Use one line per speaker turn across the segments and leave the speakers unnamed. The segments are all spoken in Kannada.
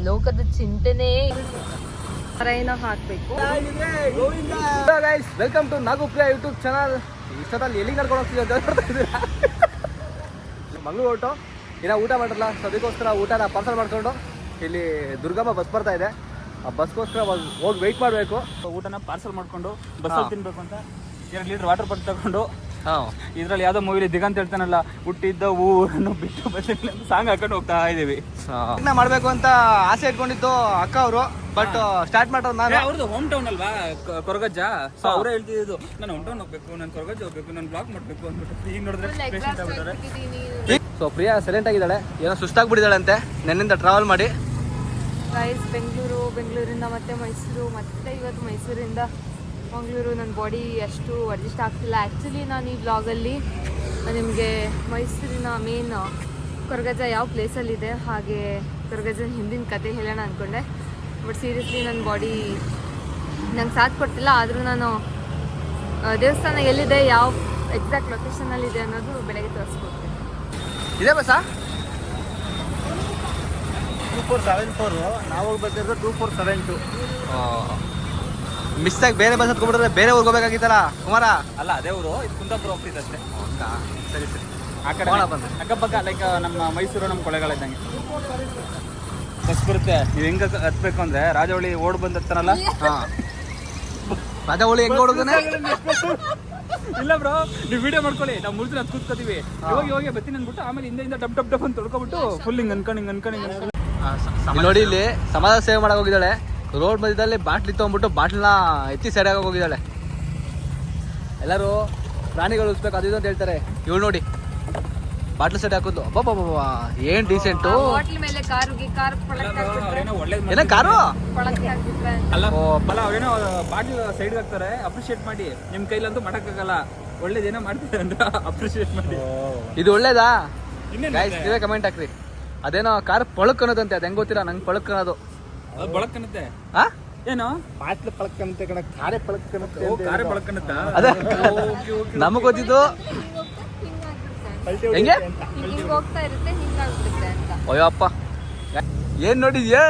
ಲೋಕದ ಚಿಂತೆನೇ ಹಾಕ್ಬೇಕು.
Welcome to Nagupriya YouTube channel. ಇಷ್ಟೊತ್ತಲ್ಲಿ ಎಲ್ಲಿ ಕರ್ಕೊಂಡು ಹೋಗ್ತೀವಿ ಅಂತ ಹೇಳ್ತಾ ಮಂಗಳೂರು ಹೊರಟು ಇನ್ನ ಊಟ ಮಾಡಿರಲ್ಲ, ಸೊ ಅದಕ್ಕೋಸ್ಕರ ಊಟನ ಪಾರ್ಸಲ್ ಮಾಡ್ಕೊಂಡು ಇಲ್ಲಿ ದುರ್ಗಮ್ಮ ಬಸ್ ಬರ್ತಾ ಇದೆ. ಆ ಬಸ್ಗೋಸ್ಕರ ಹೋಗಿ ವೆಯ್ಟ್ ಮಾಡಬೇಕು.
ಊಟನ ಪಾರ್ಸಲ್ ಮಾಡ್ಕೊಂಡು ಬಸ್ಸಲ್ಲಿ ತಿನ್ಬೇಕು ಅಂತ 2 ಲೀಟರ್ ವಾಟರ್ ಬಾಟಲ್ ತಗೊಂಡು ಇದ್ರಲ್ಲಿ ಯಾವ್ದೋ ಮೂವಿಲಿ ದಿಗಂತ ಹೇಳ್ತಾನಲ್ಲ, ಹುಟ್ಟಿದ್ದ ಊರನ್ನು ಬಿಟ್ಟು ಬಂದಿಲ್ಲ ಅಂತ ಸಾಂಗ್ ಹಾಕೊಂಡು ಹೋಗ್ತಾ ಇದೀವಿ.
ಮಾಡ್ಬೇಕು ಅಂತ ಆಸೆ ಇಟ್ಕೊಂಡಿತ್ತು ಅಕ್ಕ ಅವರು, ಬಟ್ ಸ್ಟಾರ್ಟ್ ಮಾಡೋದು ನಾನು.
ಅವ್ರದ್ದು ಹೋಮ್ ಟೌನ್ ಅಲ್ವಾ ಕೊರಗಜ್ಜ, ಸೊ ಅವರೇ ಹೇಳ್ತಿದ್ದು ನಾನು ಹೋಮ್ ಟೌನ್ ಹೋಗ್ಬೇಕು, ನಾನು ಕೊರಗಜ್ಜ ಹೋಗ್ಬೇಕು, ನಾನು ಬ್ಲಾಗ್ ಮಾಡ್ಬೇಕು ಅಂದ್ಬಿಟ್ಟು. ಈಗ ನೋಡಿದ್ರೆ ಪೇಷಂಟ್ ಆಗ್ಬಿಟ್ಟಾರೆ.
ಸೊ ಪ್ರಿಯಾ ಸೈಲೆಂಟ್ ಆಗಿದ್ದಾಳೆ, ಏನೋ ಸುಸ್ತಾಗ್ಬಿಟ್ಟಿದ್ದಾಳೆ ಅಂತೆ ನೆನ್ನಿಂದ ಟ್ರಾವೆಲ್ ಮಾಡಿ.
ಬೆಂಗಳೂರಿಂದ ಮತ್ತೆ ಮೈಸೂರು, ಮತ್ತೆ ಇವತ್ತು ಮೈಸೂರಿಂದ ಮಂಗಳೂರು. ನನ್ನ ಬಾಡಿ ಅಷ್ಟು ಅಡ್ಜಸ್ಟ್ ಆಗ್ತಿಲ್ಲ. ಆ್ಯಕ್ಚುಲಿ ನಾನು ಈ ಬ್ಲಾಗಲ್ಲಿ ನಿಮಗೆ ಮೈಸೂರಿನ ಮೇನ್ ಕೊರಗಜ್ಜ ಯಾವ ಪ್ಲೇಸಲ್ಲಿದೆ ಹಾಗೆ ಕೊರಗಜ್ಜನ ಹಿಂದಿನ ಕತೆ ಹೇಳೋಣ ಅಂದ್ಕೊಂಡೆ. ಬಟ್ ಸೀರಿಯಸ್ಲಿ ನನ್ನ ಬಾಡಿ ನಂಗೆ ಸಾಥ್ ಕೊಡ್ತಿಲ್ಲ. ಆದರೂ ನಾನು ದೇವಸ್ಥಾನ ಎಲ್ಲಿದೆ, ಯಾವ ಎಕ್ಸಾಕ್ಟ್ ಲೊಕೇಶನಲ್ಲಿದೆ ಅನ್ನೋದು ಬೆಳಗ್ಗೆ ತೋರಿಸ್ಕೊಡ್ತೀನಿ.
ಇದೇ ಬಸ್ಸಾ?
2474. ನಾವು ಹೋಗ್ಬೇಕಾದ್ರೆ 2472.
ಮಿಸ್ ಆಗಿ ಬೇರೆ ಬಸ್ ಹತ್ಕೊಂಡ್ಬಿಟ್ರೆ ಬೇರೆ ಊರಿಗೆ ಹೋಗ್ಬೇಕಾಗಿತ್ತಲ್ಲ ಕುಮಾರ.
ಅಲ್ಲ ಅದೇ ಊರು, ಇದು ಕುಂದಾಪುರ ಹೋಗ್ತಿದೆ ಅಷ್ಟೇ.
ಸರಿ ಸರಿ,
ಆ ಕಡೆ ಅಕ್ಕಪಕ್ಕ ಲೈಕ್ ನಮ್ಮ ಮೈಸೂರು ನಮ್ಮ ಕೊಳ್ಳೆಗಳಿದ್ದಂಗೆ ಬಸ್ ಬರುತ್ತೆ. ನೀವು ಹೆಂಗ ಹತ್ಬೇಕು ಅಂದ್ರೆ ರಾಜವಳ್ಳಿ ಓಡ್ ಬಂದ್ ಹತ್ತಾನಲ್ಲ,
ರಾಜವಳ್ಳಿ ಹೆಂಗ್ ಓಡೋದನ್ನ
ಇಲ್ಲ ಬ್ರೋ, ನೀವು ವಿಡಿಯೋ ಮಾಡ್ಕೊಳ್ಳಿ, ನಾವು ಮುಳ್ಸಿನ ಹತ್ ಕೂತ್ಕೋತೀವಿ. ಹೋಗಿ ಬತ್ತೀನಿ ಅಂದ್ಬಿಟ್ಟು ಆಮೇಲೆ ಹಿಂದೆ ಡಬ್ ಡಬ್ ಡಬ್ ಅಂತ ತೊಳ್ಕೊಬಿಟ್ಟು ಫುಲ್ ಹಿಂಗ್ ಅನ್ಕೊಂಡು
ನೋಡಿ ಇಲ್ಲಿ ಸಮಾಜ ಸೇವೆ ಮಾಡಕ್ ಹೋಗಿದ್ದಾಳೆ. ರೋಡ್ ಮಧ್ಯದಲ್ಲಿ ಬಾಟ್ಲಿ ತೊಗೊಂಡ್ಬಿಟ್ಟು ಬಾಟ್ಲನ್ನ ಎತ್ತಿ ಸೈಡ್ ಆಗಿ ಹೋಗಿದ್ದಾಳೆ. ಎಲ್ಲರೂ ಪ್ರಾಣಿಗಳು ಉಳಿಸ್ಬೇಕು ಅದು ಇದು ಅಂತ ಹೇಳ್ತಾರೆ. ಇವಳು ನೋಡಿ ಬಾಟ್ಲು ಸೈಡ್ ಹಾಕೋದು. ಅಬ್ಬಬ್ಬಬ್ಬ ಏನ್ ಡೀಸೆಂಟು. ಏನ ಕಾರು
ಅಲ್ಲ ಅವ್ರೇನೋ ಬಾಟ್ಲ್ ಸೈಡ್ ಹಾಕ್ತಾರೆ. ಅಪ್ರಿಶಿಯೇಟ್ ಮಾಡಿ, ನಿಮ್ ಕೈಲಂತೂ ಮಾಡಕ್ಕಾಗಲ್ಲ. ಒಳ್ಳೇದೇನೋ ಮಾಡ್ತಾರೆ ಅಂತ ಅಪ್ರಿಶಿಯೇಟ್ ಮಾಡಿ.
ಇದು ಒಳ್ಳೇದಾ ಗೈಸ್? ನೀವೇ ಕಮೆಂಟ್ ಹಾಕ್ರಿ. ಅದೇನೋ ಕಾರ್ ಪಳಕ್ ಅನ್ನೋದಂತೆ, ಅದ್ ಹೆಂಗ್ ಗೊತ್ತಿಲ್ಲ ನಂಗೆ. ಪಳಕ್ ಅನ್ನೋದು
ಬಳಕನ್ನತ್ತೆ ಏನೋ
ಬಾಟ್ಲು ಪಳಕ್ಕಂತೆ ಕಣ, ಕಾರೇ ಪಳಕ್ಕನ್ನತ್ತೆ.
ಕಾರೇ ಬಳಕನ್ನತ್ತ
ಅದೇ ನಮಗ್ ಗೊತ್ತಿದ್ದು. ಹೆಂಗೆ
ಹೋಗ್ತಾ ಇರುತ್ತೆ, ಹಿಂಗಾಗ್ಬಿಡುತ್ತೆ ಅಂತ.
ಅಯ್ಯೋ ಅಪ್ಪ, ಏನ್ ನೋಡಿದ್ಯಾ?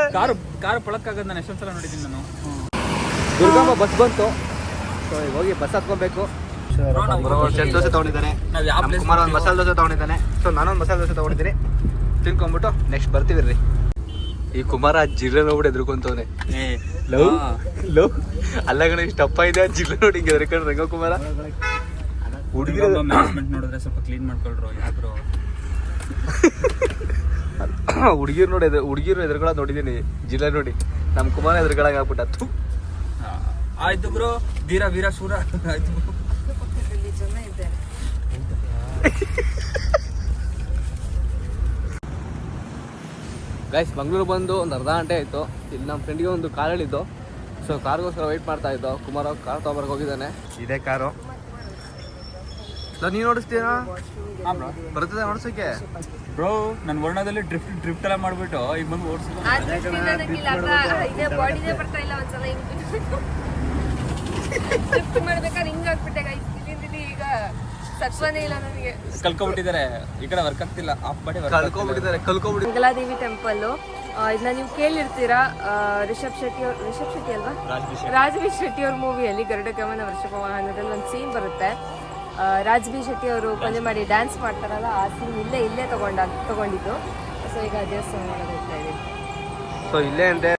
ಕಾರು ಪಳಕ್ಕಾಗದ್ ನಾನು ಎಷ್ಟೊಂದ್ ಸಲ ನೋಡಿದ್ದೀನಿ ನಾನು.
ದುರ್ಗಮ್ಮ ಬಸ್ ಬಂತು, ಸೊ ಈಗ ಹೋಗಿ ಬಸ್ ಹತ್ಕೊಬೇಕು. ಸೆಟ್ ದೋಸೆ ತಗೊಂಡಿದ್ದಾನೆ, ಕುಮಾರ್ ಒಂದು ಮಸಾಲೆ ದೋಸೆ ತಗೊಂಡಿದ್ದಾನೆ. ಸೊ ನಾನೊಂದು ಮಸಾಲೆ ದೋಸೆ ತಗೊಂಡಿದ್ದೀನಿ. ತಿನ್ಕೊಂಡ್ಬಿಟ್ಟು ನೆಕ್ಸ್ಟ್ ಬರ್ತೀವಿ ರೀ. ಈ ಕುಮಾರ ಜಿಲ್ಲೆ ನೋಡ್ಬಿಟ್ಟು ಎದ್ರುಕೊಂತವನೆ. ಲವ್ ಅಲ್ಲ ಗಣ, ಇಷ್ಟು ಅಪ್ಪ ಇದೆ ಜಿಲ್ಲೆ ನೋಡಿ ಹಿಂಗೆ ಎದ್ರಕೊಂಡ್ರೆ ರಂಗ ಕುಮಾರ.
ಹುಡುಗಿರು ಮ್ಯಾನೇಜ್ಮೆಂಟ್ ನೋಡಿದ್ರೆ ಸ್ವಲ್ಪ ಕ್ಲೀನ್ ಮಾಡ್ಕೊಳ್ರು ಯಾಕ್ರು.
ಹುಡುಗಿರು ಎದುರುಗಳನ್ನ ನೋಡಿದೀನಿ, ಜಿಲ್ಲೆ ನೋಡಿ. ನಮ್ ಕುಮಾರ ಎದುರುಗಳಾಗ ಆಗ್ಬಿಟ್ಟು
ಆಯ್ತು ಬ್ರೋ, ಧೀರ ವೀರ ಶೂರ ಆಯ್ತು.
ಗೈಸ್ ಮಂಗಳೂರು ಬಂದು ಒಂದು ಅರ್ಧ ಗಂಟೆ ಆಯಿತು. ಇಲ್ಲಿ ನಮ್ಮ ಫ್ರೆಂಡ್ಗೆ ಒಂದು ಕಾರ್ ಹೇಳಿದ್ದು, ಸೊ ಕಾರ್ಗೋಸ್ಕರ ವೆಯ್ಟ್ ಮಾಡ್ತಾ ಇದ್ದೋ. ಕುಮಾರ್ ಕಾರ್ ತೊಗೊಂಬರ್ಗೆ ಹೋಗಿದ್ದಾನೆ. ಇದೇ ಕಾರು ನೀನು ಓಡಿಸ್ತೀನಾ? ಬರ್ತದೆ ಓಡಿಸೋಕೆ
ಬ್ರೋ. ನನ್ನ ವರ್ಣದಲ್ಲಿ ಡ್ರಿಫ್ಟ್ ಎಲ್ಲ ಮಾಡ್ಬಿಟ್ಟು ಈಗ ಬಂದು ಓಡಿಸ್ಬೇಕು. ಕಲ್ಕೊಂಡ್ಬಿಟ್ಟಿದ್ದಾರೆ, ಈ ಕಡೆ ವರ್ಕ್ ಆಗ್ತಿಲ್ಲ.
ಮಂಗಲಾದೇವಿ ಟೆಂಪಲ್ ಇದನ್ನ ನೀವು ಕೇಳಿರ್ತೀರಾ. ರಿಷಬ್ ಶೆಟ್ಟಿ ಅಲ್ವಾ, ರಾಜ್ಬಿ ಶೆಟ್ಟಿ ಅವ್ರ ಮೂವಿಯಲ್ಲಿ ಗರುಡ ಗಮನ ವರ್ಷಪ ವಾಹನದಲ್ಲಿ ಒಂದು ಸೀನ್ ಬರುತ್ತೆ. ರಾಜ್ಬಿ ಶೆಟ್ಟಿ ಅವರು ಕೊಲೆ ಮಾಡಿ ಡ್ಯಾನ್ಸ್ ಮಾಡ್ತಾರಲ್ಲ, ಆ ಸೀನ್ ಇಲ್ಲೇ ತಗೊಂಡಿದ್ದು. ಸೊ ಈಗ ದೇವಸ್ಥಾನ ಹೋಗ್ತಾ ಇದ್ದೀವಿ.
ಸೊ ಇಲ್ಲೇ ಅಂತೆ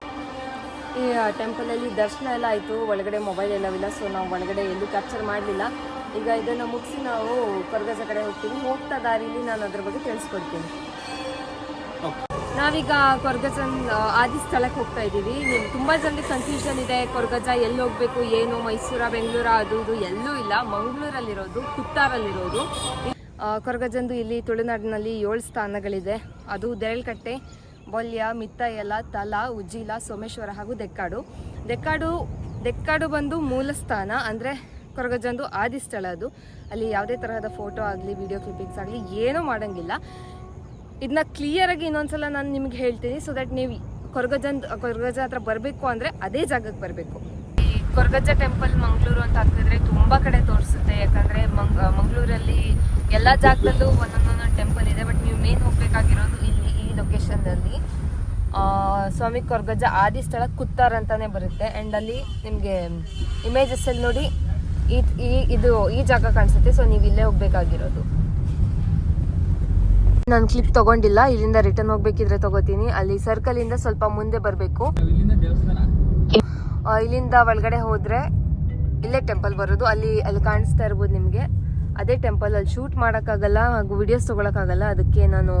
ಈ ಟೆಂಪಲಲ್ಲಿ ದರ್ಶನ ಎಲ್ಲ ಆಯಿತು. ಒಳಗಡೆ ಮೊಬೈಲ್ ಎಲ್ಲವಿಲ್ಲ, ಸೊ ನಾವು ಒಳಗಡೆ ಎಲ್ಲೂ ಕ್ಯಾಪ್ಚರ್ ಮಾಡಲಿಲ್ಲ. ಈಗ ಇದನ್ನು ಮುಗಿಸಿ ನಾವು ಕೊರಗಜ್ಜ ಕಡೆ ಹೋಗ್ತೀವಿ. ಹೋಗ್ತಾ ದಾರಿಲಿ ನಾನು ಅದ್ರ ಬಗ್ಗೆ ತಿಳಿಸ್ಕೊಡ್ತೀನಿ. ನಾವೀಗ ಕೊರಗಜ್ಜನ ಆದಿ ಸ್ಥಳಕ್ಕೆ ಹೋಗ್ತಾ ಇದ್ದೀವಿ. ನೀವು ತುಂಬ ಜನರಿಗೆ ಕನ್ಫ್ಯೂಷನ್ ಇದೆ, ಕೊರಗಜ್ಜ ಎಲ್ಲಿ ಹೋಗಬೇಕು, ಏನು ಮೈಸೂರ ಬೆಂಗಳೂರ ಅದು ಇದು ಎಲ್ಲೂ ಇಲ್ಲ. ಮಂಗಳೂರಲ್ಲಿರೋದು, ಕುತ್ತಾರಲ್ಲಿರೋದು ಕೊರಗಜ್ಜಂದು. ಇಲ್ಲಿ ತುಳುನಾಡಿನಲ್ಲಿ 7 ಸ್ಥಾನಗಳಿದೆ. ಅದು ದೇರಳಕಟ್ಟೆ, ಬೊಲ್ಯ, ಮಿತ್ತಯಲ, ತಲಾ, ಉಜ್ಜಿಲ, ಸೋಮೇಶ್ವರ ಹಾಗೂ ದೆಕ್ಕಾಡು ಬಂದು ಮೂಲ ಸ್ಥಾನ, ಅಂದರೆ ಕೊರಗಜ್ಜಂದು ಆದಿ ಸ್ಥಳ. ಅದು ಅಲ್ಲಿ ಯಾವುದೇ ತರಹದ ಫೋಟೋ ಆಗಲಿ, ವಿಡಿಯೋ ಕ್ಲಿಪ್ಪಿಂಗ್ಸ್ ಆಗಲಿ ಏನೂ ಮಾಡೋಂಗಿಲ್ಲ. ಇದನ್ನ ಕ್ಲಿಯರಾಗಿ ಇನ್ನೊಂದ್ಸಲ ನಾನು ನಿಮ್ಗೆ ಹೇಳ್ತೀನಿ, ಸೊ ದಟ್ ನೀವು ಕೊರಗಜ್ಜ ಹತ್ರ ಬರಬೇಕು ಅಂದರೆ ಅದೇ ಜಾಗಕ್ಕೆ ಬರಬೇಕು. ಈ ಕೊರಗಜ್ಜ ಟೆಂಪಲ್ ಮಂಗಳೂರು ಅಂತ ಹಾಕಿದ್ರೆ ತುಂಬ ಕಡೆ ತೋರಿಸುತ್ತೆ. ಯಾಕಂದರೆ ಮಂಗಳೂರಲ್ಲಿ ಎಲ್ಲ ಜಾಗದಲ್ಲೂ ಒಂದೊಂದೊಂದೊಂದು ಟೆಂಪಲ್ ಇದೆ. ಬಟ್ ನೀವು ಮೇನ್ ಹೋಗಬೇಕಾಗಿರೋದು ಇಲ್ಲಿ ಈ ಲೊಕೇಶನ್ ಸ್ವಾಮಿ ಕೊರಗಜ್ಜ ಆದಿ ಸ್ಥಳ ಕುತ್ತಾರ್ ಅಂತಾನೆ ಬರುತ್ತೆ. ಆ್ಯಂಡ್ ಅಲ್ಲಿ ನಿಮಗೆ ಇಮೇಜಸ್ಸಲ್ಲಿ ನೋಡಿ ಈ ಜಾಗ ಕಾಣಿಸುತ್ತೆ. ಸೊ ನೀವು ಇಲ್ಲೇ ಹೋಗ್ಬೇಕಾಗಿರೋದು. ನಾನು ಕ್ಲಿಪ್ ತಗೊಂಡಿಲ್ಲ, ಇಲ್ಲಿಂದ ರಿಟರ್ನ್ ಹೋಗ್ಬೇಕಿದ್ರೆ ತಗೋತೀನಿ. ಅಲ್ಲಿ ಸರ್ಕಲಿಂದ ಸ್ವಲ್ಪ ಮುಂದೆ ಬರಬೇಕು. ಇಲ್ಲಿಂದ ಒಳಗಡೆ ಹೋದ್ರೆ ಇಲ್ಲೇ ಟೆಂಪಲ್ ಬರೋದು. ಅಲ್ಲಿ ಕಾಣಿಸ್ತಾ ಇರ್ಬೋದು ನಿಮಗೆ, ಅದೇ ಟೆಂಪಲ್. ಅಲ್ಲಿ ಶೂಟ್ ಮಾಡೋಕ್ಕಾಗಲ್ಲ ಹಾಗೂ ವಿಡಿಯೋಸ್ ತೊಗೊಳಕ್ಕಾಗಲ್ಲ, ಅದಕ್ಕೆ ನಾನು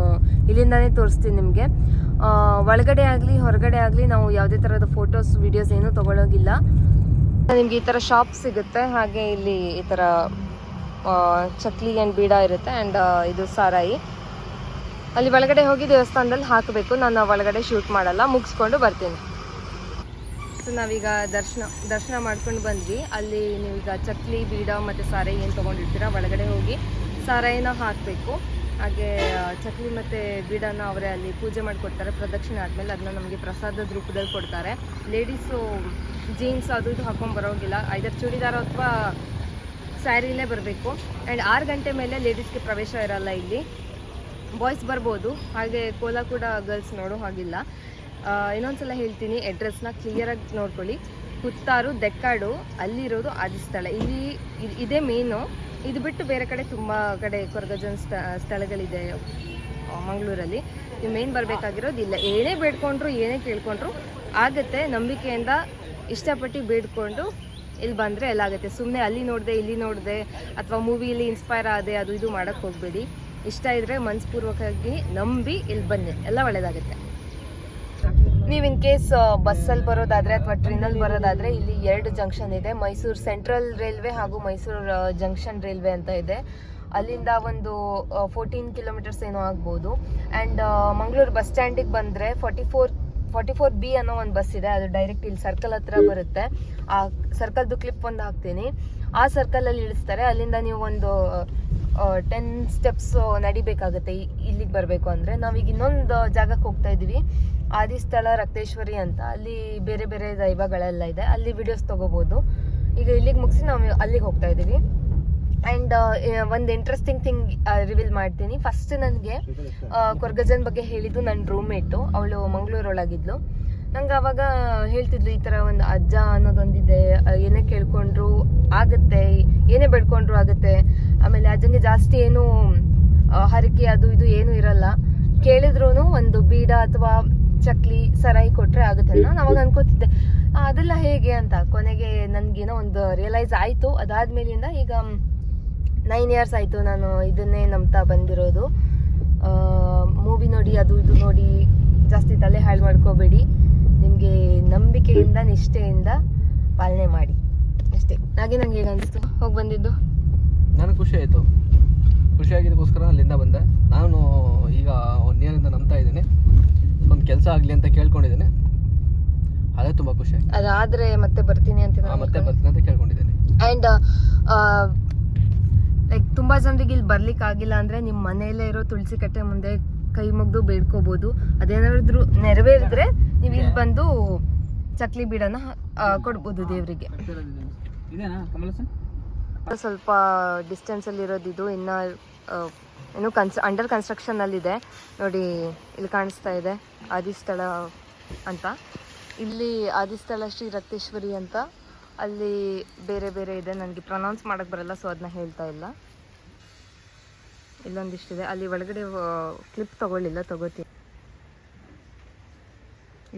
ಇಲ್ಲಿಂದಾನೇ ತೋರಿಸ್ತೀನಿ ನಿಮಗೆ. ಒಳಗಡೆ ಆಗಲಿ ಹೊರಗಡೆ ಆಗಲಿ ನಾವು ಯಾವುದೇ ಥರದ ಫೋಟೋಸ್ ವಿಡಿಯೋಸ್ ಏನೂ ತೊಗೊಳೋಗಿಲ್ಲ. ನಿಮಗೆ ಈ ಥರ ಶಾಪ್ ಸಿಗುತ್ತೆ. ಹಾಗೆ ಇಲ್ಲಿ ಈ ಥರ ಚಕ್ಲಿ ಆ್ಯಂಡ್ ಬೀಡ ಇರುತ್ತೆ. ಆ್ಯಂಡ್ ಇದು ಸಾರಾಯಿ. ಅಲ್ಲಿ ಒಳಗಡೆ ಹೋಗಿ ದೇವಸ್ಥಾನದಲ್ಲಿ ಹಾಕಬೇಕು. ನಾನು ಒಳಗಡೆ ಶೂಟ್ ಮಾಡಲ್ಲ, ಮುಗಿಸ್ಕೊಂಡು ಬರ್ತೀನಿ. ಸೊ ನಾವೀಗ ದರ್ಶನ ಮಾಡ್ಕೊಂಡು ಬಂದ್ವಿ. ಅಲ್ಲಿ ನೀವೀಗ ಚಕ್ಲಿ ಬೀಡ ಮತ್ತು ಸಾರಾಯಿ ಏನು ತೊಗೊಂಡಿರ್ತೀರ ಒಳಗಡೆ ಹೋಗಿ ಸಾರಾಯಿನ ಹಾಕಬೇಕು. ಹಾಗೆ ಚಕ್ಲಿ ಮತ್ತು ಬೀಡನ ಅವರೇ ಅಲ್ಲಿ ಪೂಜೆ ಮಾಡಿಕೊಡ್ತಾರೆ. ಪ್ರದಕ್ಷಿಣೆ ಆದಮೇಲೆ ಅದನ್ನ ನಮಗೆ ಪ್ರಸಾದದ ರೂಪದಲ್ಲಿ ಕೊಡ್ತಾರೆ. ಲೇಡೀಸು ಜೀನ್ಸ್ ಅದು ಇದು ಹಾಕೊಂಡು ಬರೋಗಿಲ್ಲ, ಐದರ್ ಚೂಡಿದಾರ ಅಥವಾ ಸ್ಯಾರಿಲೇ ಬರಬೇಕು. ಆ್ಯಂಡ್ 6 ಗಂಟೆ ಮೇಲೆ ಲೇಡೀಸ್ಗೆ ಪ್ರವೇಶ ಇರಲ್ಲ ಇಲ್ಲಿ. ಬಾಯ್ಸ್ ಬರ್ಬೋದು, ಹಾಗೆ ಕೋಲಾ ಕೂಡ ಗರ್ಲ್ಸ್ ನೋಡೋ ಹಾಗಿಲ್ಲ. ಇನ್ನೊಂದ್ಸಲ ಹೇಳ್ತೀನಿ, ಅಡ್ರೆಸ್ನ ಕ್ಲಿಯರಾಗಿ ನೋಡ್ಕೊಳ್ಳಿ. ಕುತ್ತಾರು ದೆಕ್ಕಾಡು ಅಲ್ಲಿರೋದು ಆದಿಸ್ಥಳ. ಇಲ್ಲಿ ಇದೇ ಮೇನು. ಇದು ಬಿಟ್ಟು ಬೇರೆ ಕಡೆ ತುಂಬ ಕಡೆ ಕೊರಗಜ್ಜನ ಸ್ಥಳಗಳಿದೆ ಮಂಗಳೂರಲ್ಲಿ. ನೀವು ಮೇನ್ ಬರಬೇಕಾಗಿರೋದು ಇಲ್ಲ. ಏನೇ ಬೇಡ್ಕೊಂಡ್ರು ಏನೇ ಕೇಳ್ಕೊಂಡ್ರು ಆಗುತ್ತೆ. ನಂಬಿಕೆಯಿಂದ ಇಷ್ಟಪಟ್ಟು ಬೇಡ್ಕೊಂಡು ಇಲ್ಲಿ ಬಂದರೆ ಎಲ್ಲ ಆಗುತ್ತೆ. ಸುಮ್ಮನೆ ಅಲ್ಲಿ ನೋಡಿದೆ ಇಲ್ಲಿ ನೋಡಿದೆ ಅಥವಾ ಮೂವಿಲಿ ಇನ್ಸ್ಪೈರ್ ಆದೆ ಅದು ಇದು ಮಾಡೋಕ್ಕೆ ಹೋಗಬೇಡಿ. ಇಷ್ಟ ಇದ್ದರೆ ಮನಸ್ಪೂರ್ವಕವಾಗಿ ನಂಬಿ ಇಲ್ಲಿ ಬನ್ನಿ, ಎಲ್ಲ ಒಳ್ಳೆಯದಾಗುತ್ತೆ. ನೀವು ಇನ್ ಕೇಸ್ ಬಸ್ಸಲ್ಲಿ ಬರೋದಾದರೆ ಅಥವಾ ಟ್ರೈನಲ್ಲಿ ಬರೋದಾದರೆ ಇಲ್ಲಿ 2 ಜಂಕ್ಷನ್ ಇದೆ. ಮೈಸೂರು ಸೆಂಟ್ರಲ್ ರೈಲ್ವೆ ಹಾಗೂ ಮೈಸೂರು ಜಂಕ್ಷನ್ ರೈಲ್ವೆ ಅಂತ ಇದೆ. ಅಲ್ಲಿಂದ ಒಂದು 14 ಕಿಲೋಮೀಟರ್ಸ್ ಏನೋ ಆಗ್ಬೋದು. ಆ್ಯಂಡ್ ಮಂಗಳೂರು ಬಸ್ ಸ್ಟ್ಯಾಂಡಿಗೆ ಬಂದರೆ 44B ಅನ್ನೋ ಒಂದು ಬಸ್ ಇದೆ. ಅದು ಡೈರೆಕ್ಟ್ ಇಲ್ಲಿ ಸರ್ಕಲ್ ಹತ್ರ ಬರುತ್ತೆ. ಆ ಸರ್ಕಲ್ದು ಕ್ಲಿಪ್ ಒಂದು ಹಾಕ್ತೀನಿ. ಆ ಸರ್ಕಲಲ್ಲಿ ಇಳಿಸ್ತಾರೆ. ಅಲ್ಲಿಂದ ನೀವು ಒಂದು 10 ಸ್ಟೆಪ್ಸ್ ನಡಿಬೇಕಾಗುತ್ತೆ ಇಲ್ಲಿಗೆ ಬರಬೇಕು ಅಂದರೆ. ನಾವೀಗ ಇನ್ನೊಂದು ಜಾಗಕ್ಕೆ ಹೋಗ್ತಾ ಇದ್ದೀವಿ, ಆದಿಸ್ಥಳ ರಕ್ತೇಶ್ವರಿ ಅಂತ. ಅಲ್ಲಿ ಬೇರೆ ಬೇರೆ ದೈವಗಳೆಲ್ಲ ಇದೆ, ಅಲ್ಲಿ ವಿಡಿಯೋಸ್ ತೊಗೋಬೋದು. ಈಗ ಇಲ್ಲಿಗೆ ಮುಗಿಸಿ ನಾವು ಅಲ್ಲಿಗೆ ಹೋಗ್ತಾ ಇದ್ದೀವಿ. ಆ್ಯಂಡ್ ಒಂದು ಇಂಟ್ರೆಸ್ಟಿಂಗ್ ಥಿಂಗ್ ರಿವೀಲ್ ಮಾಡ್ತೀನಿ. ಫಸ್ಟ್ ನನಗೆ ಕೊರಗಜ್ಜನ ಬಗ್ಗೆ ಹೇಳಿದ್ದು ನನ್ನ ರೂಮ್ಮೇಟು. ಅವಳು ಮಂಗಳೂರೊಳಗಿದ್ಲು. ನಂಗೆ ಆವಾಗ ಹೇಳ್ತಿದ್ಲು, ಈ ಥರ ಒಂದು ಅಜ್ಜ ಅನ್ನೋದೊಂದಿದೆ, ಏನೇ ಕೇಳ್ಕೊಂಡ್ರು ಆಗುತ್ತೆ, ಏನೇ ಬೇಡ್ಕೊಂಡ್ರು ಆಗುತ್ತೆ. ಆಮೇಲೆ ಅಜ್ಜಂಗೆ ಜಾಸ್ತಿ ಏನು ಹರಕೆ ಅದು ಇದು ಏನೂ ಇರಲ್ಲ. ಕೇಳಿದ್ರೂ ಒಂದು ಬೀಡ ಅಥವಾ ಚಕ್ಲಿ ಸರಾಯಿ ಕೊಟ್ಟರೆ ಆಗುತ್ತೆ. ನಾನು ಅವಾಗ ಅನ್ಕೋತಿದ್ದೆ ಅದೆಲ್ಲ ಹೇಗೆ ಅಂತ. ಕೊನೆಗೆ ನನಗೇನೋ ಒಂದು ರಿಯಲೈಸ್ ಆಯಿತು. ಅದಾದ್ಮೇಲಿಂದ ಈಗ 9 ಇಯರ್ಸ್ ಆಯಿತು ನಾನು ಇದನ್ನೇ ನಂಬ್ತಾ ಬಂದಿರೋದು. ಮೂವಿ ನೋಡಿ ಅದು ಇದು ನೋಡಿ ಜಾಸ್ತಿ ತಲೆ ಹಾಳು ಮಾಡ್ಕೋಬೇಡಿ. ನಿಮಗೆ ನಂಬಿಕೆಯಿಂದ ನಿಷ್ಠೆಯಿಂದ ಪಾಲನೆ ಮಾಡಿ ಅಷ್ಟೇ. ಹಾಗೆ ನಂಗೆ ಹೇಗೆ ಅನಿಸ್ತು ಹೋಗಿ ಬಂದಿದ್ದು?
ನನಗೆ ಖುಷಿ ಆಯಿತು. ಖುಷಿಯಾಗಿದ್ದಕ್ಕೋಸ್ಕರ ಅಲ್ಲಿಂದ ಬಂದೆ. ನಾನು ಈಗ 1 ಇಯರಿಂದ ನಂಬ್ತಾ ಇದ್ದೀನಿ. ಒಂದು ಕೆಲಸ ಆಗಲಿ ಅಂತ ಕೇಳ್ಕೊಂಡಿದ್ದೀನಿ. ಅದೇ ತುಂಬ ಖುಷಿ ಆಯ್ತು.
ಅದಾದರೆ ಮತ್ತೆ ಬರ್ತೀನಿ ಅಂತ
ಕೇಳ್ಕೊಂಡಿದ್ದೀನಿ.
ಆ್ಯಂಡ್ ಲೈಕ್ ತುಂಬ ಜನರಿಗೆ ಇಲ್ಲಿ ಬರ್ಲಿಕ್ಕೆ ಆಗಿಲ್ಲ ಅಂದರೆ ನಿಮ್ಮ ಮನೆಯಲ್ಲೇ ಇರೋ ತುಳಸಿ ಕಟ್ಟೆ ಮುಂದೆ ಕೈ ಮುಗ್ದು ಬೇಡ್ಕೋಬೋದು. ಅದೇನಾದ್ರೂ ನೆರವೇರಿದ್ರೆ ನೀವು ಇಲ್ಲಿ ಬಂದು ಚಕ್ಲಿ ಬೀಡನ ಕೊಡ್ಬೋದು ದೇವರಿಗೆ. ಸ್ವಲ್ಪ ಡಿಸ್ಟೆನ್ಸಲ್ಲಿ ಇರೋದಿದು. ಇನ್ನು ಅಂಡರ್ ಕನ್ಸ್ಟ್ರಕ್ಷನಲ್ಲಿದೆ ನೋಡಿ. ಇಲ್ಲಿ ಕಾಣಿಸ್ತಾ ಇದೆ ಆದಿಸ್ಥಳ ಅಂತ. ಇಲ್ಲಿ ಆದಿಸ್ಥಳ ಶ್ರೀ ರಕ್ತೇಶ್ವರಿ ಅಂತ. ಅಲ್ಲಿ ಬೇರೆ ಬೇರೆ ಇದೆ, ನನಗೆ ಪ್ರೊನೌನ್ಸ್ ಮಾಡೋಕ್ಕೆ ಬರಲ್ಲ, ಸೊ ಅದನ್ನ ಹೇಳ್ತಾ ಇಲ್ಲ. ಇಲ್ಲೊಂದಿಷ್ಟಿದೆ. ಅಲ್ಲಿ ಒಳಗಡೆ ಕ್ಲಿಪ್ ತಗೋತೀನಿ.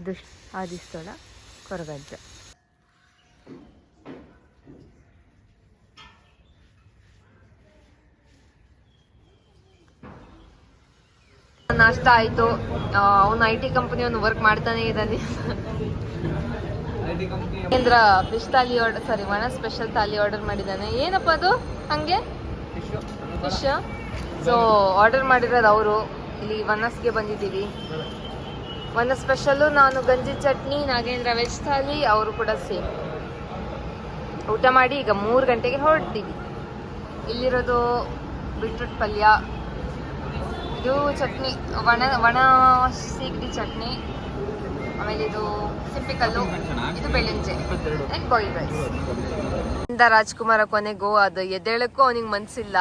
ಇದು ಆದಿಸ್ಥಳ ಕೊರಗಜ್ಜ. ನಾಷ್ಟ ಆಯಿತು. ಅವನು IT ಕಂಪನಿ ಅವನು ವರ್ಕ್ ಮಾಡ್ತಾನೆ ಇದ್ದಾನೆ. ಕೇಂದ್ರ ಫಿಶ್ ಥಾಲಿ ಒಣ ಸ್ಪೆಷಲ್ ಥಾಲಿ ಆರ್ಡರ್ ಮಾಡಿದ್ದಾನೆ. ಏನಪ್ಪ ಅದು ಹಂಗೆ ಫಿಶ್? ಸೊ ಆರ್ಡರ್ ಮಾಡಿರೋದು ಅವರು. ಇಲ್ಲಿ ವನಸ್ಗೆ ಬಂದಿದ್ದೀವಿ. ವನ ಸ್ಪೆಷಲ್ಲು, ನಾನು ಗಂಜಿ ಚಟ್ನಿ, ನಾಗೇಂದ್ರ ವೆಜ್ ಥಾಲಿ, ಅವರು ಕೂಡ ಸೇಮ್. ಊಟ ಮಾಡಿ ಈಗ 3 ಗಂಟೆಗೆ ಹೊರಡ್ತೀವಿ. ಇಲ್ಲಿರೋದು ಬೀಟ್ರೂಟ್ ಪಲ್ಯ, ಇದು ಚಟ್ನಿ ಒಣ ಸೀಗಡಿ ಚಟ್ನಿ, ಆಮೇಲೆ ಇದು ಸಿಂಪಿಕಲ್ಲು, ಇದು ಬೆಳ್ಳುಂಜೆ ಆ್ಯಂಡ್ ಬಾಯ್ಲ್ಡ್ ರೈಸ್. ಇಂದ ರಾಜ್ಕುಮಾರ ಕೊನೆಗೂ ಅದು ಎದ್ದೇಳಕ್ಕೂ ಅವನಿಗೆ ಮನಸ್ಸಿಲ್ಲ.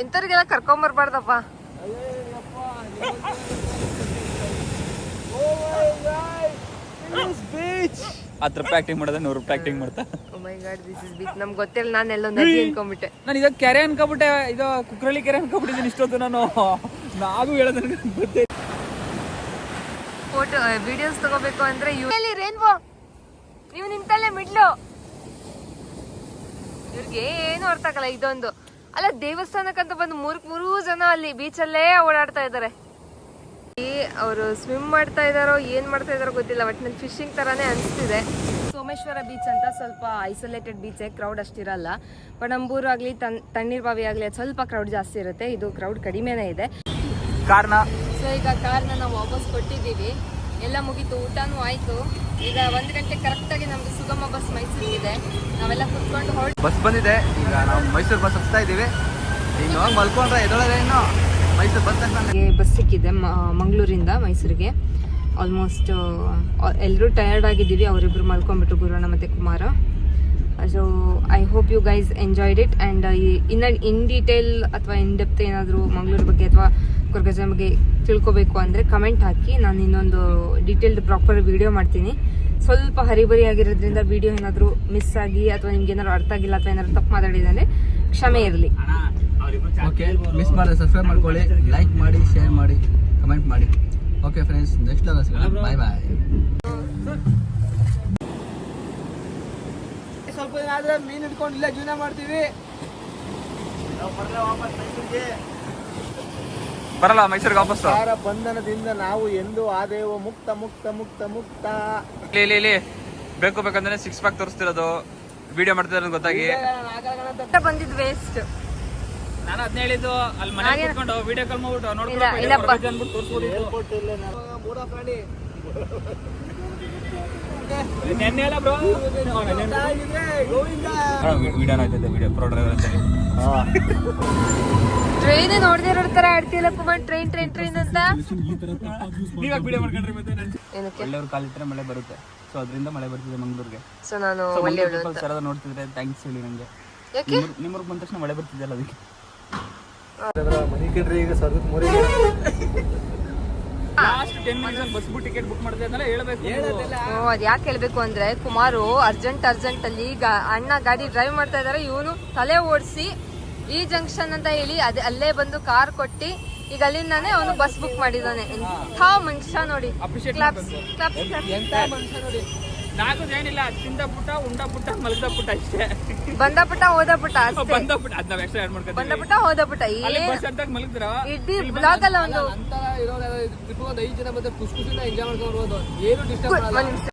ಇಂಥವ್ರಿಗೆಲ್ಲ ಕರ್ಕೊಂಬರ್ಬಾರ್ದಪ್ಪ.
₹10 ಆಕ್ಟಿಂಗ್ ಮಾಡೋದ ₹100 ಮಾಡ್ತಾ
ಓ ಮೈ ಗಾಡ್ ದಿಸ್ ಇಸ್ ಬೀಚ್. ನಮ್ಗೆ ಗೊತ್ತಿಲ್ಲ, ನಾನು ಎಲ್ಲೋ ನದಿ ಅನ್ಕೊಂಡ್ಬಿಟ್ಟೆ.
ನಾನು ಇದು ಕೆರೆ ಅನ್ಕೊಬಿಟ್ಟೆ, ಇದು ಕುಕ್ರಳ್ಳಿ ಕೆರೆ ಅನ್ಕೊಬಿಟ್ಟಿದ್ದೀನಿ ಇಷ್ಟೊತ್ತು ನಾನು. ನಾವು ಹೇಳೋದು ನನಗೆ ಗೊತ್ತೇ.
ಫೋಟೋ ವಿಡಿಯೋಸ್ ತಗೋಬೇಕು ಅಂದ್ರೆ ರೇನ್ಬೋ ನೀವು ನಿಂತಲ್ಲೇ ಮಿಡ್ಲು. ಇವ್ರಿಗೆ ಏನು ಅರ್ಥ ಆಗಲ್ಲ ಇದೊಂದು. ಅಲ್ಲ, ದೇವಸ್ಥಾನಕ್ಕಂತ ಬಂದು ಮೂರು ಜನ ಅಲ್ಲಿ ಬೀಚಲ್ಲೇ ಓಡಾಡ್ತಾ ಇದ್ದಾರೆ. ಅವರು ಸ್ವಿಮ್ ಮಾಡ್ತಾ ಇದಾರೋ ಏನ್ ಮಾಡ್ತಾ ಇದಾರೋ ಗೊತ್ತಿಲ್ಲ, ಒಟ್ಟಿನಲ್ಲಿ ಫಿಶಿಂಗ್ ತರಾನೇ ಅನಿಸ್ತಿದೆ. ಸೋಮೇಶ್ವರ ಬೀಚ್ ಅಂತ ಸ್ವಲ್ಪ ಐಸೋಲೇಟೆಡ್ ಬೀಚ್, ಕ್ರೌಡ್ ಅಷ್ಟಿರಲ್ಲ. ಪಣಂಬೂರು ಆಗ್ಲಿ ತಣ್ಣೀರ್ ಬಾವಿ ಆಗ್ಲಿ ಅದು ಸ್ವಲ್ಪ ಕ್ರೌಡ್ ಜಾಸ್ತಿ ಇರುತ್ತೆ. ಇದು ಕ್ರೌಡ್ ಕಡಿಮೆನೇ ಇದೆ.
ಕಾರಣ
ಸೊ ಈಗ ಕಾರ್ನ ನಾವು ವಾಪಸ್ ಕೊಟ್ಟಿದ್ದೀವಿ, ಎಲ್ಲ ಮುಗೀತು, ಊಟನೂ ಆಯ್ತು. ಈಗ 1 ಗಂಟೆ ಕರೆಕ್ಟಾಗಿ ನಮ್ಗೆ ಸುಗಮ ಬಸ್ ಮೈಸೂರಿಗಿದೆ. ನಾವೆಲ್ಲ ಕುತ್ಕೊಂಡು
ಬಸ್ ಬಂದಿದೆ. ಈಗ ನಾವು ಮೈಸೂರು ಬಸ್ ಹತ್ತಾ ಇದ್ದೀವಿ. ಇನ್ನು ಮಲ್ಕೊಂಡ್ರೆ ಎದೊಳಗೆ ಇನ್ನು ಮೈಸೂರು ಬಸ್
ನಮಗೆ ಬಸ್ ಸಿಕ್ಕಿದೆ ಮಂಗಳೂರಿಂದ ಮೈಸೂರಿಗೆ. ಆಲ್ಮೋಸ್ಟ್ ಎಲ್ಲರೂ ಟಯರ್ಡ್ ಆಗಿದ್ದೀವಿ. ಅವರಿಬ್ಬರು ಮಲ್ಕೊಂಡ್ಬಿಟ್ರು, ಗುರುವಣ್ಣ ಮತ್ತು Kumara. So I hope you guys enjoyed it. And in detail ಅಥವಾ ಇನ್ ಡೆಪ್ತ್ ಏನಾದರೂ ಮಂಗಳೂರು ಬಗ್ಗೆ ಅಥವಾ ಕೊರಗಜ್ಜ ಬಗ್ಗೆ ತಿಳ್ಕೊಬೇಕು ಅಂದರೆ ಕಮೆಂಟ್ ಹಾಕಿ. ನಾನು ಇನ್ನೊಂದು ಡೀಟೇಲ್ಡ್ ಪ್ರಾಪರ್ ವಿಡಿಯೋ ಮಾಡ್ತೀನಿ. ಸ್ವಲ್ಪ ಹರಿಬರಿ ಆಗಿರೋದ್ರಿಂದ ವಿಡಿಯೋ ಏನಾದರೂ ಮಿಸ್ ಆಗಿ ಅಥವಾ ನಿಮ್ಗೆ ಏನಾದ್ರು ಅರ್ಥ ಆಗಿಲ್ಲ ಅಥವಾ ಏನಾದ್ರು ತಪ್ಪು ಮಾತಾಡಿದರೆ ಕ್ಷಮೆ ಇರಲಿ.
ಓಕೆ, ಮಿಸ್ ಮಾಡಿದ್ರೆ ಸಬ್ಸ್ಕ್ರೈಬ್ ಮಾಡ್ಕೊಳ್ಳಿ, ಲೈಕ್ ಮಾಡಿ, ಶೇರ್ ಮಾಡಿ, ಕಮೆಂಟ್ ಮಾಡಿ. ಓಕೆ ಫ್ರೆಂಡ್ಸ್, ನೆಕ್ಸ್ಟ್ ಬಾಯ್ ಬಾಯ್. ಸ್ವಲ್ಪ ದಿನ ಆದ್ರೆ ಮೀನು ಹಿಡ್ಕೊಂಡು ಇಲ್ಲೇ ಜೀವನ ಮಾಡ್ತೀವಿ.
ಬರಲ್ಲ ಮೈಸೂರಿಗೆ ವಾಪಸ್.
ಬಂಧನದಿಂದ ನಾವು ಎಂದು ಆದೇವು ಮುಕ್ತ ಮುಕ್ತ ಮುಕ್ತ ಮುಕ್ತ.
ಇಲ್ಲಿ ಬೇಕಂದ್ರೆ 6 ಪ್ಯಾಕ್ ತೋರಿಸ್ತಿರೋದು, ವಿಡಿಯೋ ಮಾಡ್ತಿರೋದು ಗೊತ್ತಾಗಿ
ಬಂದಿದ್ದು ವೇಸ್ಟ್.
ನಾನು ಅದನ್ನ ಹೇಳಿದ್ದು. ಅಲ್ಲಿ ಮನೆ ಕೂತ್ಕೊಂಡು ವಿಡಿಯೋ ಕಾಲ್ ಮಾಡ್ಬಿಟ್ಟು
ಟ್ರೈನ್ ನೋಡದೆ ಇರೋ ತರ ಆಡ್ತಿಲ್ಲ ಕುಮಾರ್. ಟ್ರೈನ್ ಅಂತ
ಒಳ್ಳೆಯವ್ರು ಕಾಲಿಟ್ರೆ ಮಳೆ ಬರುತ್ತೆ. ಸೊ ಅದರಿಂದ ಮಳೆ ಬರ್ತಿದೆ ಮಂಗಳೂರಿಗೆ.
ಸೊ ನಾನು
ನೋಡ್ತಿದ್ರೆ ಥ್ಯಾಂಕ್ಸ್ ಹೇಳಿ ನನಗೆ. ನಿಮ್ಮೂರಿಗೆ ಬಂದ ತಕ್ಷಣ ಮಳೆ ಬರ್ತಿದ್ದಲ್ಲ ಅದಕ್ಕೆ.
ಈಗ
last 10 minutes bus ticket book ಮಾಡಿದೆ ಅಂತ ಹೇಳ್ಬೇಕು.
ಅದ್ ಯಾಕೆ ಹೇಳ್ಬೇಕು ಅಂದ್ರೆ, ಕುಮಾರು ಅರ್ಜೆಂಟ್ ಅಲ್ಲಿ ಅಣ್ಣ ಗಾಡಿ ಡ್ರೈವ್ ಮಾಡ್ತಾ ಇದಾರೆ, ಇವನು ತಲೆ ಓಡಿಸಿ ಈ ಜಂಕ್ಷನ್ ಅಂತ ಹೇಳಿ ಅಲ್ಲೇ ಬಂದು ಕಾರ್ ಕೊಟ್ಟಿ ಈಗ ಅಲ್ಲಿಂದಾನೆ ಅವನು ಬಸ್ ಬುಕ್ ಮಾಡಿದಾನೆ. ಎಂಥ ಮನುಷ್ಯ ನೋಡಿ.
ನಾಲ್ಕು ಏನಿಲ್ಲ, ತಿಂದ ಪುಟ್ಟ, ಉಂಡ ಪುಟ್ಟ, ಮಲಗದ ಪುಟ್ಟ ಅಷ್ಟೇ.
ಬಂದ ಪುಟ್ಟ ಹೋದ ಪುಟ್ಟ
ಬಂದ ಪುಟ್ಟ ಅದ್ ನಾವ್ ಎಕ್ಸ್ಟ್ರಾ ಆಡ್ ಮಾಡ್ಕೊತೀವಿ.
ಬಂದ ಪುಟ್ಟ ಹೋದ ಪುಟ್ಟ
ಮಲಗಿದ್ರ
ಇಡೀ ಬ್ಲಾಗ್ ಅಲ್ಲ ಒಂದು
5 ಜನ ಮತ್ತೆ ಖುಷಿಯಿಂದ ಎಂಜಾಯ್ ಮಾಡ್ಕೊಂಡು ಬರ್ಬೋದು. ಏನು ಡಿಸ್ಟರ್ಬ್ ಮಾಡಲ್ಲ.